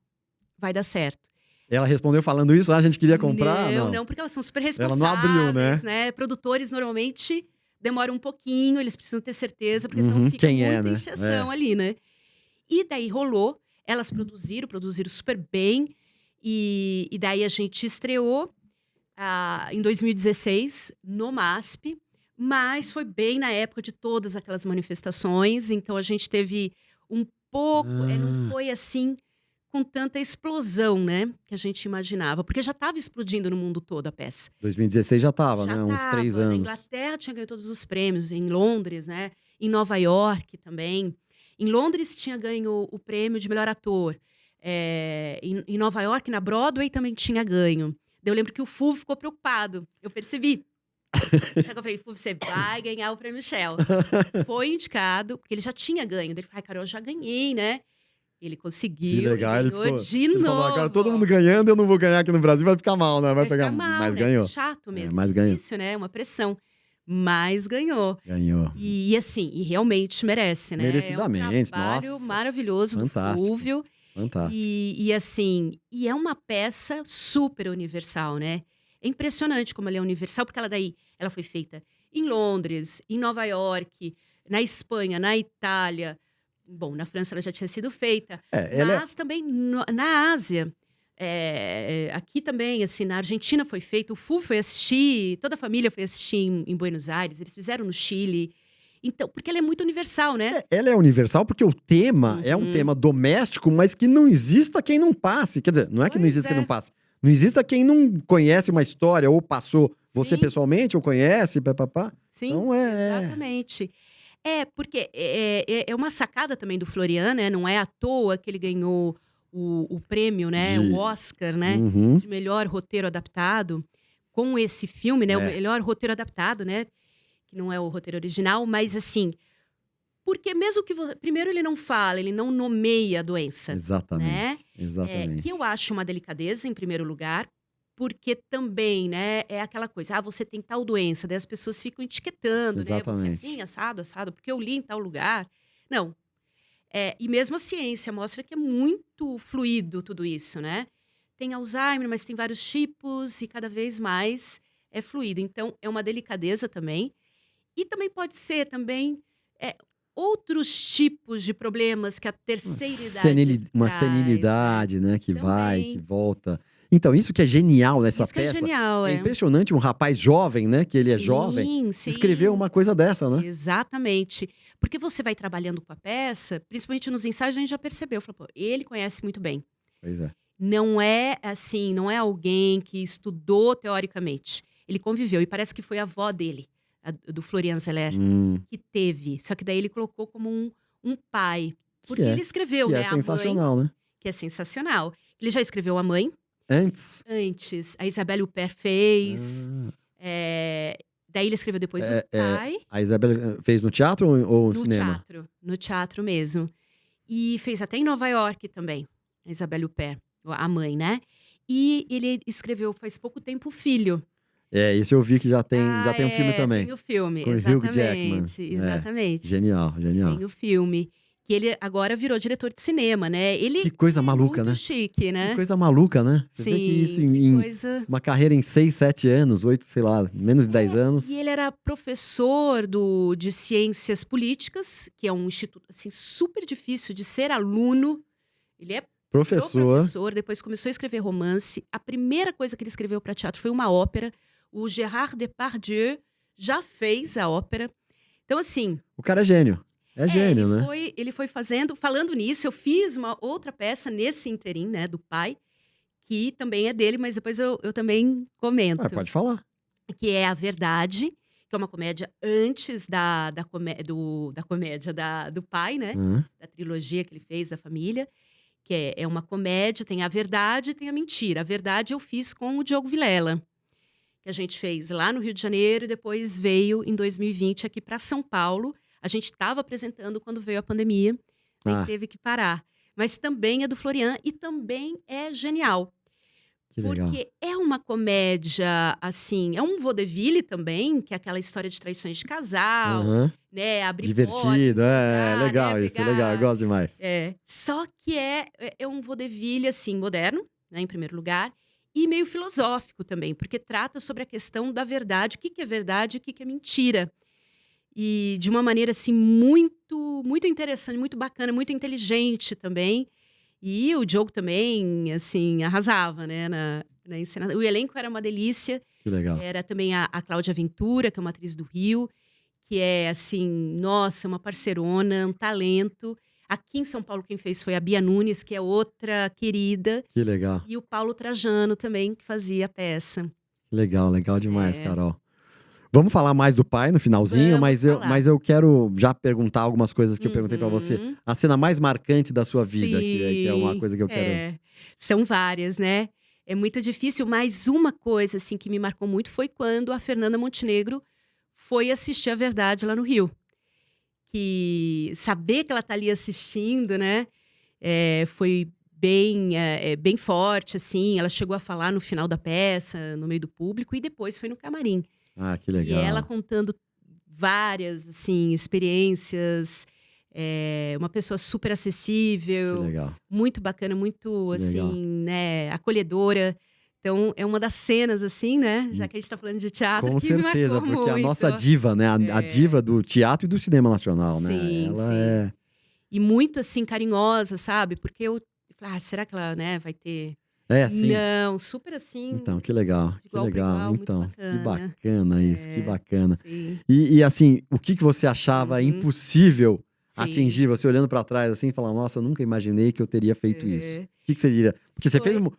Speaker 3: vai dar certo.
Speaker 1: Ela respondeu falando isso? A gente queria comprar?
Speaker 3: Não, porque elas são super responsáveis,
Speaker 1: ela não abriu,
Speaker 3: né? Produtores, normalmente, demoram um pouquinho, eles precisam ter certeza, porque senão fica muita encheção ali, né? E daí rolou, elas produziram super bem, e daí a gente estreou em 2016, no MASP, mas foi bem na época de todas aquelas manifestações, então a gente teve um pouco, não foi assim com tanta explosão, né, que a gente imaginava, porque já estava explodindo no mundo todo a peça.
Speaker 1: 2016 já estava, né, uns 3 anos.
Speaker 3: Na Inglaterra tinha ganho todos os prêmios, em Londres, né, em Nova York também. Em Londres tinha ganho o prêmio de melhor ator. Em Nova York, na Broadway, também tinha ganho. Eu lembro que o Fúvio ficou preocupado. Eu percebi. Só que eu falei, Fúvio, você vai ganhar o prêmio Shell. Foi indicado, porque ele já tinha ganho. Ele falou, Carol, eu já ganhei, né? Ele conseguiu,
Speaker 1: que legal.
Speaker 3: ele ganhou de novo.
Speaker 1: Falou, cara, todo mundo ganhando, eu não vou ganhar aqui no Brasil, vai ficar mal, né? Vai pegar
Speaker 3: mal,
Speaker 1: mas
Speaker 3: né?
Speaker 1: ganhou.
Speaker 3: Chato mesmo,
Speaker 1: mas ganhou.
Speaker 3: Difícil, né? Uma pressão. mas ganhou.
Speaker 1: Ganhou.
Speaker 3: E assim, e realmente merece, né?
Speaker 1: Merecidamente,
Speaker 3: é um trabalho
Speaker 1: nossa.
Speaker 3: maravilhoso
Speaker 1: Fantástico.
Speaker 3: do Fúvio.
Speaker 1: Fantástico.
Speaker 3: E assim, e é uma peça super universal, né? É impressionante como ela é universal, porque ela foi feita em Londres, em Nova York, na Espanha, na Itália. Bom, na França ela já tinha sido feita, mas também na Ásia. Aqui também, assim, na Argentina foi feito, o Fu foi assistir, toda a família foi assistir em Buenos Aires, eles fizeram no Chile. Então, porque ela é muito universal, né?
Speaker 1: Ela é universal porque o tema é um tema doméstico, mas que não exista quem não passe. Quer dizer, não é que não exista quem não passe. Não exista quem não conhece uma história ou passou você pessoalmente ou conhece, papapá.
Speaker 3: Sim,
Speaker 1: então
Speaker 3: exatamente. Porque é uma sacada também do Florian, né? Não é à toa que ele ganhou o prêmio, né? O Oscar, né? De melhor roteiro adaptado. Com esse filme, né? O melhor roteiro adaptado, né? Que não é o roteiro original, mas assim... Porque mesmo que você... Primeiro, ele não fala, ele não nomeia a doença.
Speaker 1: Exatamente,
Speaker 3: né?
Speaker 1: exatamente.
Speaker 3: Que eu acho uma delicadeza, em primeiro lugar, porque também, né, é aquela coisa, você tem tal doença, daí as pessoas ficam etiquetando,
Speaker 1: Exatamente.
Speaker 3: né? Você assim, assado, porque eu li em tal lugar. Não. E mesmo a ciência mostra que é muito fluido tudo isso, né? Tem Alzheimer, mas tem vários tipos e cada vez mais é fluido. Então, é uma delicadeza também. E também pode ser também outros tipos de problemas que a terceira idade
Speaker 1: uma
Speaker 3: traz,
Speaker 1: senilidade, né? Que
Speaker 3: também.
Speaker 1: vai, que volta. Então, isso que é genial nessa
Speaker 3: Isso que
Speaker 1: peça.
Speaker 3: é genial,
Speaker 1: É impressionante um rapaz jovem, né? Que ele é jovem,
Speaker 3: sim.
Speaker 1: escreveu uma coisa dessa, né?
Speaker 3: Exatamente. Porque você vai trabalhando com a peça, principalmente nos ensaios, a gente já percebeu. Falou, ele conhece muito bem.
Speaker 1: Pois é.
Speaker 3: Não é assim, não é alguém que estudou teoricamente. Ele conviveu, e parece que foi a avó dele, do Florian Zeller, que teve. Só que daí ele colocou como um pai. Porque ele escreveu,
Speaker 1: que
Speaker 3: né?
Speaker 1: é sensacional, né?
Speaker 3: Que é sensacional. Ele já escreveu A Mãe.
Speaker 1: Antes.
Speaker 3: A Isabelle Huppert fez. Daí ele escreveu depois O Pai.
Speaker 1: A Isabelle fez no teatro ou no cinema?
Speaker 3: No teatro mesmo. E fez até em Nova York também, a Isabelle Huppert, a mãe, né? E ele escreveu faz pouco tempo O Filho.
Speaker 1: Esse eu vi que já tem um filme também.
Speaker 3: Tem o filme,
Speaker 1: com
Speaker 3: exatamente.
Speaker 1: O Hugh Jackman.
Speaker 3: Exatamente.
Speaker 1: Genial.
Speaker 3: Tem o filme. Que ele agora virou diretor de cinema, né? Ele
Speaker 1: que coisa maluca,
Speaker 3: muito
Speaker 1: né?
Speaker 3: Chique, né?
Speaker 1: Que coisa maluca, né? Você vê que isso em uma carreira em 6, 7 anos, 8, sei lá, menos de 10 anos.
Speaker 3: E ele era professor de Ciências Políticas, que é um instituto assim, super difícil de ser aluno. Ele é professor, depois começou a escrever romance. A primeira coisa que ele escreveu para teatro foi uma ópera. O Gérard Depardieu já fez a ópera. Então, assim...
Speaker 1: O cara é gênio. É gênio, né?
Speaker 3: Ele foi fazendo... Falando nisso, eu fiz uma outra peça nesse interim, né? Do Pai, que também é dele, mas depois eu também comento.
Speaker 1: Pode falar.
Speaker 3: Que é A Verdade, que é uma comédia antes da comédia do Pai, né? Da trilogia que ele fez, da família. Que é uma comédia, tem a verdade e tem a mentira. A verdade eu fiz com o Diogo Vilela, que a gente fez lá no Rio de Janeiro e depois veio em 2020 aqui para São Paulo. A gente estava apresentando quando veio a pandemia, e teve que parar. Mas também é do Florian e também é genial. Porque é uma comédia, assim, é um vaudeville também, que é aquela história de traições de casal, né? Abrir
Speaker 1: divertido, legal isso, legal, eu gosto demais.
Speaker 3: Só que é um vaudeville, assim, moderno, né, em primeiro lugar, e meio filosófico também, porque trata sobre a questão da verdade, o que é verdade e o que é mentira. E de uma maneira, assim, muito, muito interessante, muito bacana, muito inteligente também. E o Diogo também, assim, arrasava, né, na encenação. O elenco era uma delícia.
Speaker 1: Que legal.
Speaker 3: Era também a Cláudia Ventura, que é uma atriz do Rio, que é, assim, nossa, uma parceirona, um talento. Aqui em São Paulo, quem fez foi a Bia Nunes, que é outra querida.
Speaker 1: Que legal.
Speaker 3: E o Paulo Trajano também, que fazia a peça.
Speaker 1: Legal demais, Carol. Vamos falar mais do Pai no finalzinho, mas eu quero já perguntar algumas coisas que eu perguntei pra você. A cena mais marcante da sua vida, que é uma coisa que eu quero...
Speaker 3: São várias, né? É muito difícil, mas uma coisa assim, que me marcou muito foi quando a Fernanda Montenegro foi assistir A Verdade lá no Rio. Que saber que ela tá ali assistindo, né? Foi bem forte, assim. Ela chegou a falar no final da peça, no meio do público, e depois foi no camarim.
Speaker 1: Ah, que
Speaker 3: E
Speaker 1: legal.
Speaker 3: ela contando várias, assim, experiências. Uma pessoa super
Speaker 1: Que
Speaker 3: acessível,
Speaker 1: legal.
Speaker 3: muito bacana, muito,
Speaker 1: Que legal.
Speaker 3: assim, né, acolhedora. Então, é uma das cenas, assim, né, já que a gente tá falando de teatro,
Speaker 1: Com
Speaker 3: que me
Speaker 1: certeza,
Speaker 3: marcou
Speaker 1: porque a
Speaker 3: muito.
Speaker 1: nossa diva, né? A diva do teatro e do cinema nacional, né?
Speaker 3: Sim,
Speaker 1: Ela
Speaker 3: sim.
Speaker 1: é.
Speaker 3: E muito, assim, carinhosa, sabe? Porque eu falei, será que ela, né, vai ter...
Speaker 1: É, sim.
Speaker 3: Não, super assim,
Speaker 1: Então, que legal,
Speaker 3: de
Speaker 1: que
Speaker 3: igual para
Speaker 1: legal.
Speaker 3: igual, muito
Speaker 1: Então, que
Speaker 3: bacana.
Speaker 1: bacana isso, que bacana.
Speaker 3: Sim,
Speaker 1: E assim, o que você achava impossível
Speaker 3: sim.
Speaker 1: atingir? Você olhando pra trás assim e falando, nossa, eu nunca imaginei que eu teria feito isso.
Speaker 3: Uhum.
Speaker 1: O que você diria? Porque você fez
Speaker 3: Foi.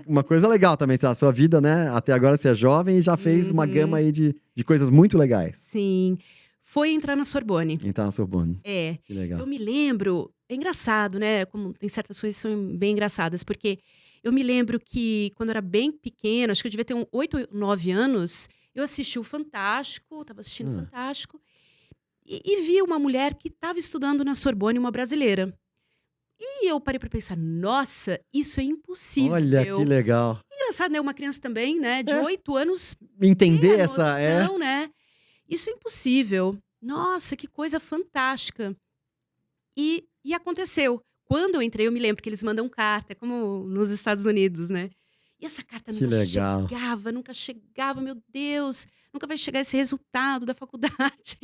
Speaker 1: uma coisa legal também, a sua vida, né? Até agora você é jovem e já fez uma gama aí de coisas muito legais.
Speaker 3: Sim. Foi entrar na Sorbonne.
Speaker 1: Entrar na Sorbonne. Que
Speaker 3: Eu
Speaker 1: legal.
Speaker 3: me lembro, é engraçado, né? Como tem certas coisas que são bem engraçadas, porque eu me lembro que quando eu era bem pequena, acho que eu devia ter uns 8, 9 anos, eu assisti o Fantástico, estava assistindo o Fantástico, e vi uma mulher que estava estudando na Sorbonne, uma brasileira. E eu parei para pensar, nossa, isso é impossível.
Speaker 1: Olha que legal.
Speaker 3: Engraçado, né? Uma criança também, né? De 8 anos,
Speaker 1: Entender
Speaker 3: ter a
Speaker 1: essa
Speaker 3: noção, né? Isso é impossível. Nossa, que coisa fantástica. E aconteceu. Quando eu entrei, eu me lembro que eles mandam carta, como nos Estados Unidos, né? E essa carta
Speaker 1: Que
Speaker 3: nunca
Speaker 1: legal.
Speaker 3: nunca chegava, meu Deus, nunca vai chegar esse resultado da faculdade.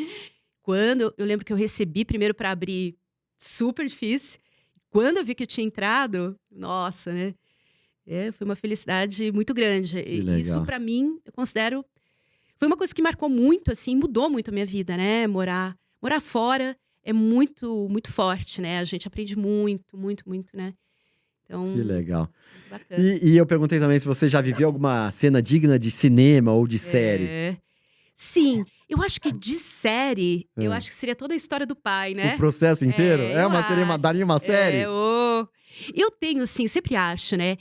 Speaker 3: Quando eu lembro que eu recebi primeiro para abrir, super difícil. Quando eu vi que eu tinha entrado, nossa, né? Foi uma felicidade muito grande.
Speaker 1: Que
Speaker 3: E
Speaker 1: legal.
Speaker 3: isso, para mim, eu considero. Foi uma coisa que marcou muito, assim, mudou muito a minha vida, né? Morar fora é muito, muito forte, né? A gente aprende muito, muito, muito, né? Então,
Speaker 1: Que legal.
Speaker 3: muito bacana.
Speaker 1: E eu perguntei também se você já viveu alguma cena digna de cinema ou de série.
Speaker 3: Sim, eu acho que de série, eu acho que seria toda a história do pai, né?
Speaker 1: O processo inteiro?
Speaker 3: eu acho.
Speaker 1: Daria uma série?
Speaker 3: Eu tenho, assim, sempre acho, né?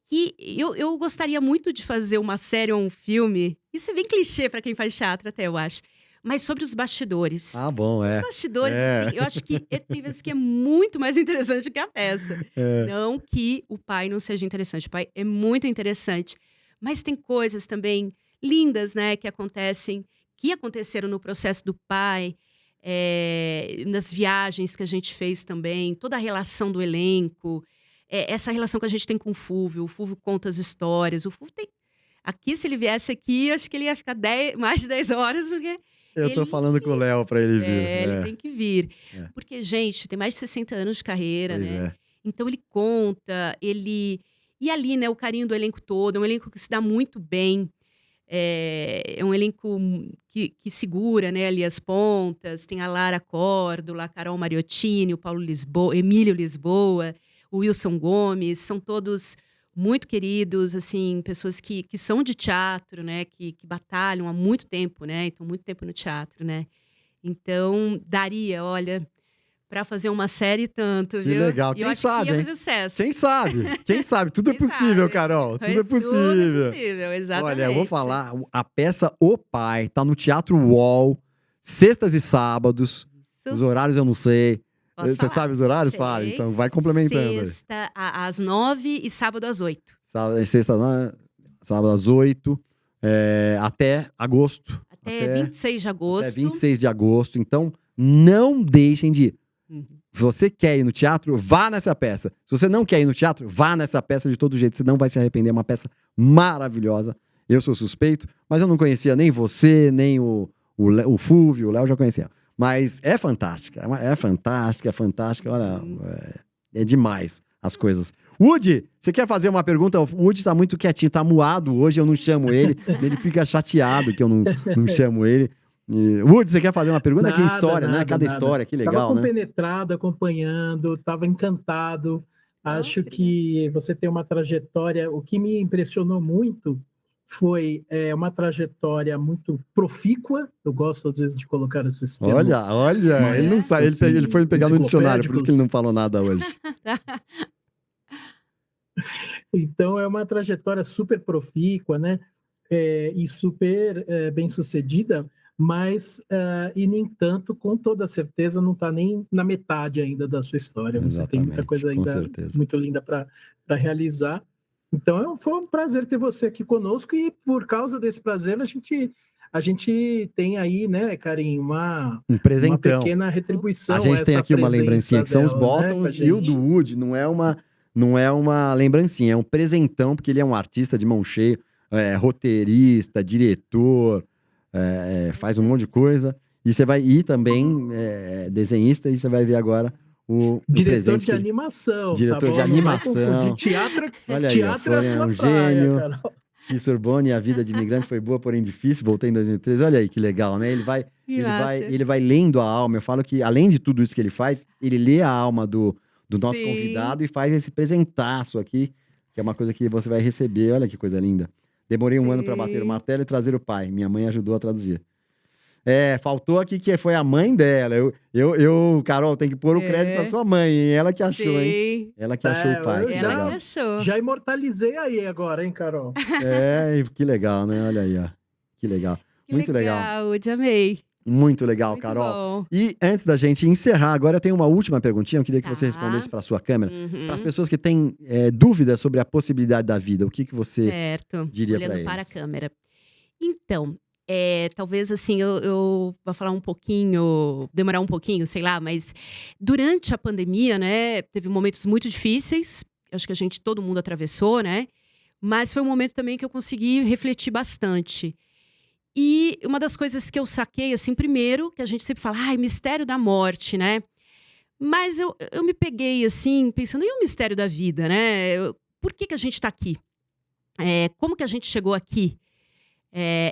Speaker 3: Que eu gostaria muito de fazer uma série ou um filme. Isso é bem clichê para quem faz teatro, até eu acho. Mas sobre os bastidores.
Speaker 1: Ah, bom,
Speaker 3: Os bastidores, assim, eu acho que tem vezes que é muito mais interessante que a peça. Não que o pai não seja interessante, o pai é muito interessante. Mas tem coisas também lindas, né, que aconteceram no processo do pai, nas viagens que a gente fez também, toda a relação do elenco, essa relação que a gente tem com o Fulvio conta as histórias, o Fulvio tem... Aqui, se ele viesse aqui, acho que ele ia ficar mais de 10 horas, porque...
Speaker 1: Eu tô falando com o Léo pra ele vir.
Speaker 3: Ele tem que vir. Porque, gente, tem mais de 60 anos de carreira,
Speaker 1: Pois
Speaker 3: né? Então, ele conta, E ali, né, o carinho do elenco todo, é um elenco que se dá muito bem. É um elenco que segura, né, ali as pontas. Tem a Lara Córdola, a Carol Mariottini, o Emílio Lisboa, o Wilson Gomes. São todos muito queridos, assim, pessoas que são de teatro, né, que batalham há muito tempo, né, então muito tempo no teatro, né. Então, daria, olha, para fazer uma série tanto, viu?
Speaker 1: Que legal, quem sabe,
Speaker 3: que ia
Speaker 1: hein?
Speaker 3: fazer sucesso.
Speaker 1: Quem sabe? Tudo é possível, Carol, tudo é possível.
Speaker 3: Tudo é possível, exatamente.
Speaker 1: Olha, eu vou falar, a peça O Pai tá no Teatro UOL, sextas e sábados, os horários eu não sei. Você sabe os horários? Fala, então vai complementando.
Speaker 3: Sexta às 9 e sábado às 8.
Speaker 1: Sábado às 8, até agosto.
Speaker 3: Até 26 de agosto.
Speaker 1: Até 26 de agosto. Então, não deixem de ir. Se você quer ir no teatro, vá nessa peça. Se você não quer ir no teatro, vá nessa peça de todo jeito. Você não vai se arrepender. É uma peça maravilhosa. Eu sou suspeito, mas eu não conhecia nem você, nem o Fulvio. O Léo já conhecia. Mas é fantástica. É fantástica. Olha, é demais as coisas. Woody, você quer fazer uma pergunta? O Woody tá muito quietinho, tá muado hoje, eu não chamo ele. Ele fica chateado que eu não chamo ele. Woody, você quer fazer uma pergunta? Que história, né? Cada história, que legal,
Speaker 2: tava
Speaker 1: né?
Speaker 2: compenetrado, acompanhando, tava encantado. Acho que você tem uma trajetória... O que me impressionou muito foi uma trajetória muito profícua. Eu gosto, às vezes, de colocar esses termos.
Speaker 1: Olha, ele não sabe, ele foi pegar no dicionário, por isso que ele não falou nada hoje.
Speaker 2: Então, é uma trajetória super profícua, né? E super bem-sucedida, mas, e no entanto, com toda certeza, não está nem na metade ainda da sua história. Você tem muita coisa ainda muito linda para realizar. Então, foi um prazer ter você aqui conosco e, por causa desse prazer, a gente a gente tem aí, né, Karim,
Speaker 1: Um
Speaker 2: uma
Speaker 1: presentão.
Speaker 2: pequena retribuição
Speaker 1: A gente tem
Speaker 2: essa
Speaker 1: aqui uma
Speaker 2: presença
Speaker 1: lembrancinha, que são os
Speaker 2: dela, né, com a
Speaker 1: Bottoms, e o
Speaker 2: gente.
Speaker 1: do Woody não é uma lembrancinha, é um presentão, porque ele é um artista de mão cheia, roteirista, diretor, faz um monte de coisa. E você vai ir também, desenhista, e você vai ver agora o
Speaker 2: Diretor
Speaker 1: presente.
Speaker 2: de animação,
Speaker 1: Diretor
Speaker 2: tá
Speaker 1: de
Speaker 2: bom? Não vai
Speaker 1: animação.
Speaker 2: confundir. Teatro
Speaker 1: Olha aí, ó,
Speaker 2: é a
Speaker 1: foi
Speaker 2: sua
Speaker 1: um
Speaker 2: praia,
Speaker 1: gênio.
Speaker 2: Carol.
Speaker 1: Que Sorbonne, a vida de imigrante foi boa, porém difícil. Voltei em 2013. Olha aí que legal, né?
Speaker 3: Que massa.
Speaker 1: Ele vai lendo a alma. Eu falo que, além de tudo isso que ele faz, ele lê a alma do nosso
Speaker 3: Sim.
Speaker 1: convidado e faz esse presentaço aqui, que é uma coisa que você vai receber. Olha que coisa linda. Demorei um ano para bater o
Speaker 3: Sim.
Speaker 1: martelo e trazer o pai. Minha mãe ajudou a traduzir. Faltou aqui que foi a mãe dela. Carol, tem que pôr o crédito pra sua mãe, hein? Ela que achou, hein?
Speaker 3: Sim.
Speaker 1: Ela que achou o pai.
Speaker 2: eu
Speaker 1: Que
Speaker 2: já-
Speaker 3: Ela
Speaker 1: legal.
Speaker 3: que achou.
Speaker 2: Já imortalizei aí agora, hein, Carol?
Speaker 1: Que legal, né? Olha aí, ó. Que legal.
Speaker 3: Que
Speaker 1: Muito legal.
Speaker 3: legal, Woody, amei.
Speaker 1: Muito legal,
Speaker 3: Muito
Speaker 1: Carol.
Speaker 3: bom.
Speaker 1: E antes da gente encerrar, agora eu tenho uma última perguntinha. Eu queria que você
Speaker 3: Tá.
Speaker 1: respondesse para sua câmera.
Speaker 3: Uhum.
Speaker 1: Para as pessoas que têm dúvidas sobre a possibilidade da vida, o que você
Speaker 3: Certo.
Speaker 1: diria pra
Speaker 3: Olhando para a
Speaker 1: eles?
Speaker 3: câmera. Então, talvez assim, eu vou falar um pouquinho, demorar um pouquinho, sei lá, mas durante a pandemia, né, teve momentos muito difíceis, acho que todo mundo atravessou, né? Mas foi um momento também que eu consegui refletir bastante. E uma das coisas que eu saquei, assim, primeiro, que a gente sempre fala, mistério da morte, né? Mas eu me peguei, assim, pensando, e o mistério da vida, né? Por que a gente está aqui? Como que a gente chegou aqui?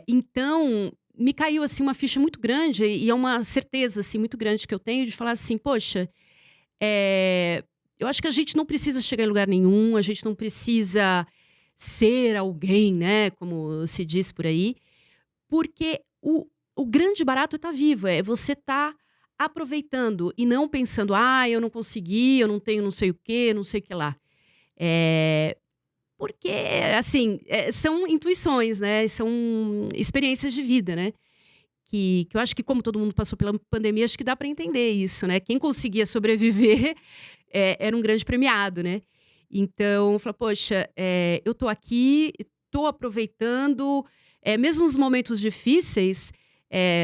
Speaker 3: Então, me caiu, assim, uma ficha muito grande, e é uma certeza, assim, muito grande que eu tenho de falar assim, poxa, eu acho que a gente não precisa chegar em lugar nenhum, a gente não precisa ser alguém, né? Como se diz por aí. Porque o grande barato é estar vivo, você estar aproveitando e não pensando, eu não consegui, eu não tenho não sei o quê, não sei o que lá. Porque, assim, são intuições, né? São experiências de vida, né? Que eu acho que, como todo mundo passou pela pandemia, acho que dá para entender isso, né? Quem conseguia sobreviver era um grande premiado, né? Então, eu falo, poxa, eu tô aqui, tô aproveitando... mesmo nos momentos difíceis,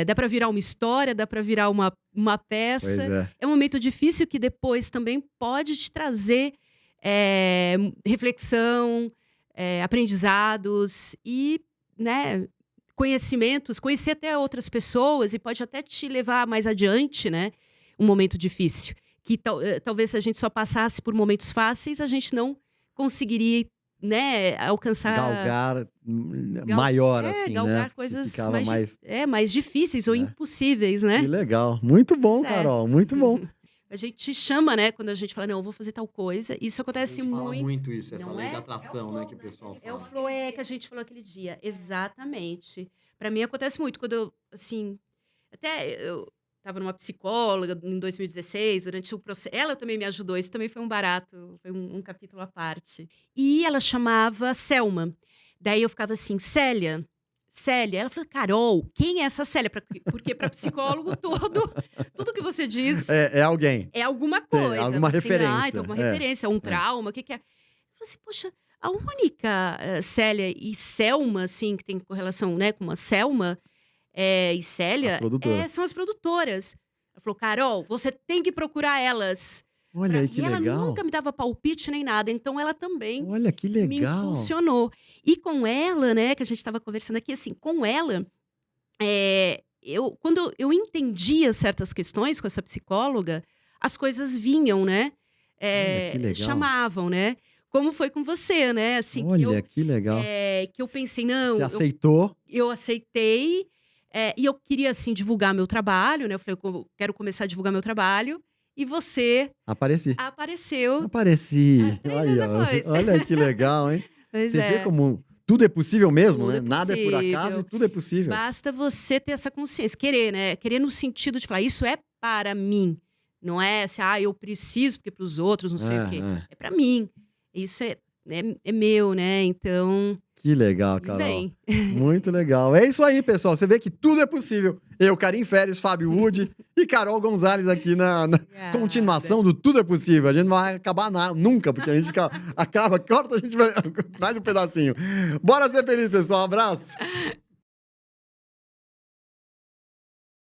Speaker 3: dá para virar uma história, dá para virar uma peça.
Speaker 1: Pois é.
Speaker 3: É um momento difícil que depois também pode te trazer reflexão, aprendizados e, né, conhecimentos, conhecer até outras pessoas e pode até te levar mais adiante, né? Um momento difícil. Que talvez se a gente só passasse por momentos fáceis, a gente não conseguiria, né, alcançar...
Speaker 1: Galgar maior, assim,
Speaker 3: galgar
Speaker 1: né?
Speaker 3: coisas
Speaker 1: Ficava
Speaker 3: mais difíceis ou impossíveis, né?
Speaker 1: Que legal. Muito bom,
Speaker 3: Pois é.
Speaker 1: Carol. Muito bom.
Speaker 3: A gente chama, né, quando a gente fala, não, eu vou fazer tal coisa. Isso acontece
Speaker 1: fala
Speaker 3: muito.
Speaker 1: muito isso, essa
Speaker 3: não
Speaker 1: lei
Speaker 3: é?
Speaker 1: da atração, né, que o pessoal
Speaker 3: É o
Speaker 1: fala.
Speaker 3: flow que a gente falou aquele dia. Exatamente. Pra mim acontece muito quando eu, assim, até eu tava numa psicóloga em 2016, durante o processo. Ela também me ajudou, isso também foi um barato, foi um capítulo à parte. E ela chamava Selma. Daí eu ficava assim, Célia. Ela falou, Carol, quem é essa Célia? Porque para psicólogo tudo que você diz
Speaker 1: É alguém.
Speaker 3: é alguma
Speaker 1: Tem
Speaker 3: coisa.
Speaker 1: alguma
Speaker 3: Você tem,
Speaker 1: referência,
Speaker 3: tem alguma
Speaker 1: é.
Speaker 3: referência, um trauma, o que é? Eu falei assim, poxa, a única Célia e Selma, assim, que tem correlação, né, com uma Selma e Célia,
Speaker 1: As produtoras.
Speaker 3: são as produtoras. Ela falou, Carol, você tem que procurar elas.
Speaker 1: Olha aí que
Speaker 3: e ela
Speaker 1: legal.
Speaker 3: nunca me dava palpite nem nada, então ela também
Speaker 1: Olha que
Speaker 3: me
Speaker 1: legal.
Speaker 3: impulsionou. E com ela, né, que a gente estava conversando aqui, assim, com ela, quando eu entendia certas questões com essa psicóloga, as coisas vinham, né?
Speaker 1: Olha, que legal.
Speaker 3: Chamavam, né? Como foi com você, né? Assim,
Speaker 1: Olha que legal.
Speaker 3: que eu pensei, não,
Speaker 1: Você aceitou?
Speaker 3: eu aceitei, e eu queria, assim, divulgar meu trabalho, né? Eu falei, eu quero começar a divulgar meu trabalho. E você
Speaker 1: Apareci.
Speaker 3: apareceu.
Speaker 1: Apareci.
Speaker 3: 3 dias depois.
Speaker 1: Olha que legal, hein?
Speaker 3: Pois
Speaker 1: Você
Speaker 3: é.
Speaker 1: vê como tudo é possível mesmo,
Speaker 3: Tudo
Speaker 1: né?
Speaker 3: é
Speaker 1: Nada é por
Speaker 3: possível.
Speaker 1: acaso e tudo é possível.
Speaker 3: Basta você ter essa consciência, querer, né? Querer no sentido de falar, isso é para mim. Não é assim, eu preciso, porque para os outros, não sei o quê. É para mim. Isso é meu, né? Então,
Speaker 1: Que legal, Carol.
Speaker 3: vem.
Speaker 1: Muito legal. É isso aí, pessoal. Você vê que tudo é possível. Eu, Karim Férez, Fábio Wood e Carol Gonzalez aqui na continuação do Tudo é Possível. A gente não vai acabar nunca, porque a gente acaba, corta, a gente vai mais um pedacinho. Bora ser feliz, pessoal. Um abraço.